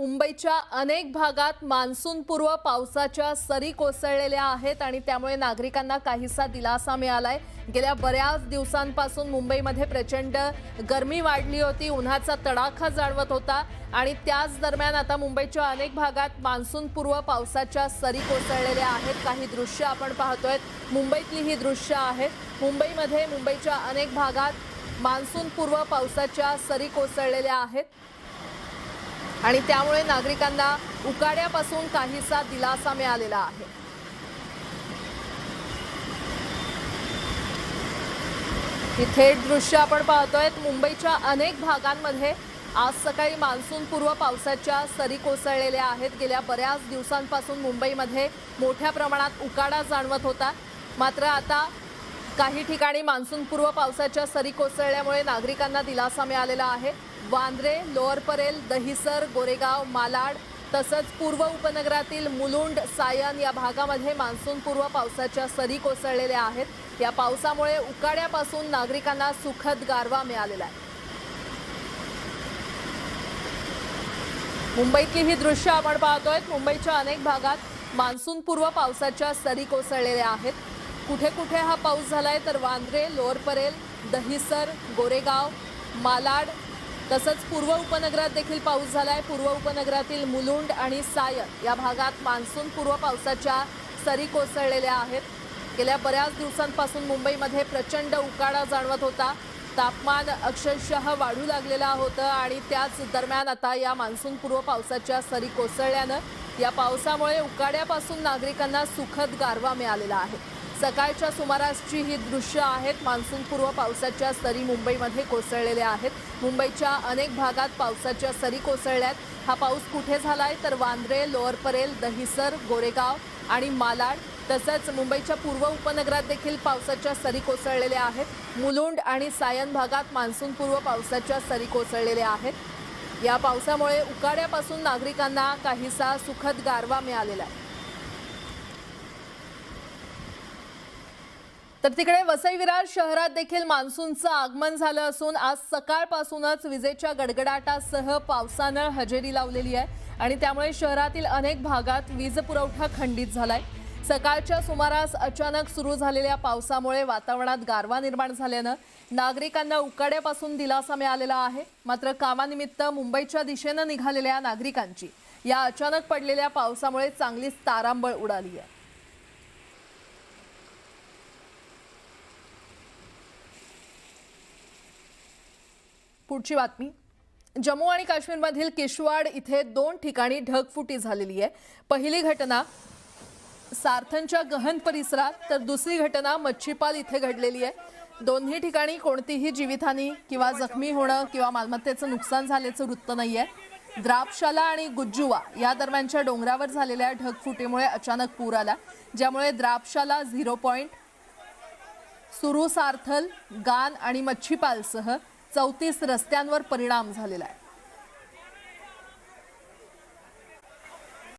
मुंबईच्या अनेक भागात मान्सूनपूर्व पावसाच्या सरी कोसळलेल्या आहेत आणि त्यामुळे नागरिकांना काहीसा दिलासा मिळालाय। गेल्या बऱ्याच दिवसांपासून मुंबईमध्ये प्रचंड गरमी वाढली होती, उन्हाचा तडाखा जाणवत होता आणि त्याच दरम्यान आता मुंबईच्या अनेक भागात मान्सूनपूर्व पावसाच्या सरी कोसळलेल्या आहेत। काही दृश्य आपण पाहतोय, मुंबईतली ही दृश्य आहेत। मुंबईमध्ये मुंबईच्या अनेक भागात मान्सूनपूर्व पावसाच्या सरी कोसळलेल्या आहेत आणि त्यामुळे नागरिकांना उकाड्यापासून काहीसा दिलासा मिळालेला आहे। ही थेट दृश्य आपण पाहतोय, मुंबईच्या अनेक भागांमध्ये आज सकाळी मान्सूनपूर्व पावसाच्या सरी कोसळलेल्या आहेत। गेल्या बऱ्याच दिवसांपासून मुंबईमध्ये मोठ्या प्रमाणात उकाडा जाणवत होता, मात्र आता काही ठिकाणी मान्सूनपूर्व पावसाच्या सरी कोसळल्यामुळे नागरिकांना दिलासा मिळालेला आहे। वांद्रे, लोअर परेल, दहिसर, गोरेगाव, मालाड तसंच पूर्व उपनगरातील मुलुंड, सायन या भागामध्ये मान्सूनपूर्व पावसाच्या सरी कोसळलेल्या आहेत। या पावसामुळे उकाड्यापासून नागरिकांना सुखद गारवा मिळालेला आहे। मुंबईतली ही दृश्य आपण पाहतोय, मुंबईच्या अनेक भागात मान्सूनपूर्व पावसाच्या सरी कोसळलेल्या आहेत। कुठे कुठे हा पाऊस झालाय तर वांद्रे, लोअर परेल, दहिसर, गोरेगाव, मालाड तसंच पूर्व उपनगरात देखील पाऊस झालाय। पूर्व उपनगरातील मुलुंड आणि सायन या भागात मान्सूनपूर्व पावसाच्या सरी कोसळलेल्या आहेत। गेल्या बऱ्याच दिवसांपासून मुंबईमध्ये प्रचंड उकाडा जाणवत होता, तापमान अक्षरशः वाढू लागलेलं होतं आणि त्याच दरम्यान आता या मान्सूनपूर्व पावसाच्या सरी कोसळल्यानं या पावसामुळे उकाड्यापासून नागरिकांना सुखद गारवा मिळालेला आहे। सकाळच्या सुमारासची ही दृश्य आहेत, मान्सूनपूर्व पावसाच्या सरी मुंबईमध्ये कोसळलेल्या आहेत। मुंबईच्या अनेक भागात पावसाच्या सरी कोसळल्यात। हा पाऊस कुठे झालाय तर वांद्रे, लोअर परेल, दहिसर, गोरेगाव आणि मालाड तसंच मुंबईच्या पूर्व उपनगरात देखील पावसाच्या सरी कोसळलेल्या आहेत। मुलुंड आणि सायन भागात मान्सूनपूर्व पावसाच्या सरी कोसळलेल्या आहेत। या पावसामुळे उकाड्यापासून नागरिकांना काहीसा सुखद गारवा मिळालेला आहे। तर तिकडे वसई विरार शहरात देखील मान्सूनचं आगमन झालं असून आज सकाळपासूनच विजेच्या गडगडाटासह पावसानं हजेरी लावलेली आहे आणि त्यामुळे शहरातील अनेक भागात वीज पुरवठा खंडित झालाय। सकाळच्या सुमारास अचानक सुरू झालेल्या पावसामुळे वातावरणात गारवा निर्माण झाल्यानं नागरिकांना उकाड्यापासून दिलासा मिळालेला आहे। मात्र कामानिमित्त मुंबईच्या दिशेनं निघालेल्या नागरिकांची या अचानक पडलेल्या पावसामुळे चांगलीच तारांबळ उडाली आहे। पुढची बातमी, जम्मू आणि काश्मीरमधील किश्तवाड़ इथे 2 ठिकाणी ढगफुटी झालेली आहे। पहिली घटना सार्थनच्या गहन परिसरात तर दुसरी घटना मच्छीपाल इथे घडलेली आहे। दोन्ही ठिकाणी कोणतीही जीवितहानी किंवा जखमी होणं किंवा मालमत्तेचं नुकसान झाल्याचं वृत्त नाहीये। द्राक्षाला आणि गुज्जुवा या दरम्यानच्या डोंगरावर झालेल्या ढगफुटीमुळे अचानक पूर आला, ज्यामुळे द्राक्षाला 0 पॉइंट, सुरू, सार्थल, गान आणि मच्छीपालसह 34 रस्त्यांवर परिणाम झालेला आहे।